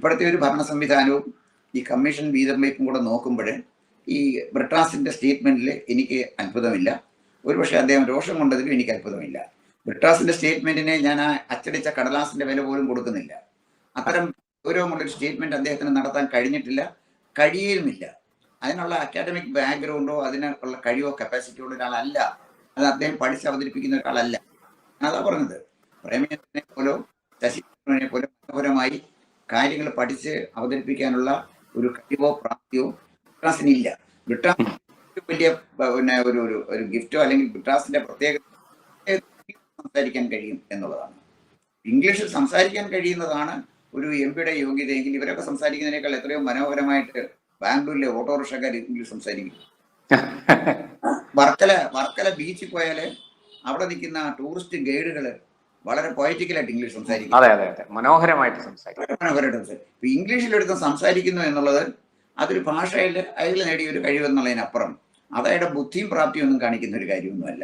ഇപ്പോഴത്തെ ഒരു ഭരണ സംവിധാനവും ഈ കമ്മീഷൻ വീതം വയ്പും കൂടെ നോക്കുമ്പോൾ ഈ ബ്രിട്ടാസിന്റെ സ്റ്റേറ്റ്മെന്റിൽ എനിക്ക് അത്ഭുതമില്ല. ഒരുപക്ഷെ അദ്ദേഹം രോഷം കൊണ്ടതിലും എനിക്ക് അത്ഭുതമില്ല. ബ്രിട്ടാസിന്റെ സ്റ്റേറ്റ്മെന്റിനെ ഞാൻ ആ അച്ചടിച്ച കടലാസിന്റെ വില പോലും കൊടുക്കുന്നില്ല. അത്തരം ഗൗരവമുള്ളൊരു സ്റ്റേറ്റ്മെന്റ് അദ്ദേഹത്തിന് നടത്താൻ കഴിഞ്ഞിട്ടില്ല, കഴിയുമില്ല. അതിനുള്ള അക്കാഡമിക് ബാക്ക്ഗ്രൗണ്ടോ അതിനുള്ള കഴിവോ കപ്പാസിറ്റിയോ ഉള്ള ഒരാളല്ല. അത് അദ്ദേഹം പഠിച്ച് അവതരിപ്പിക്കുന്ന ഒരാളല്ല. അതാ പറഞ്ഞത്. പ്രേമചന്ദ്രനെ പോലോ ശശിധരനെ പോലെ മനോഹരമായി കാര്യങ്ങൾ പഠിച്ച് അവതരിപ്പിക്കാനുള്ള ഒരു കഴിവോ പ്രാപ്തിയോ ബ്രിട്ടാസിനില്ല. ബ്രിട്ടാസ് വലിയ പിന്നെ ഒരു ഗിഫ്റ്റോ അല്ലെങ്കിൽ ബ്രിട്ടാസിന്റെ പ്രത്യേക സംസാരിക്കാൻ കഴിയും എന്നുള്ളതാണ്. ഇംഗ്ലീഷിൽ സംസാരിക്കാൻ കഴിയുന്നതാണ് ഒരു എംപിയുടെ യോഗ്യതയെങ്കിൽ ഇവരൊക്കെ സംസാരിക്കുന്നതിനേക്കാൾ എത്രയോ മനോഹരമായിട്ട് ബാംഗ്ലൂരിലെ ഓട്ടോറിക്ഷക്കാർ ഇംഗ്ലീഷ് സംസാരിക്കും. വർക്കല ബീച്ചിൽ പോയാല് അവിടെ നിൽക്കുന്ന ടൂറിസ്റ്റ് ഗൈഡുകള് വളരെ പൊയറ്റിക്കലായിട്ട് ഇംഗ്ലീഷ് സംസാരിക്കും. മനോഹരമായിട്ട് സംസാരിക്കും. ഇംഗ്ലീഷിലെടുത്ത് സംസാരിക്കുന്നു എന്നുള്ളത് അതൊരു ഭാഷയിൽ അയാൾ നേടിയ ഒരു കഴിവെന്നുള്ളതിനപ്പുറം അതയാളുടെ ബുദ്ധിയും പ്രാപ്തിയും ഒന്നും കാണിക്കുന്ന ഒരു കാര്യമൊന്നുമല്ല.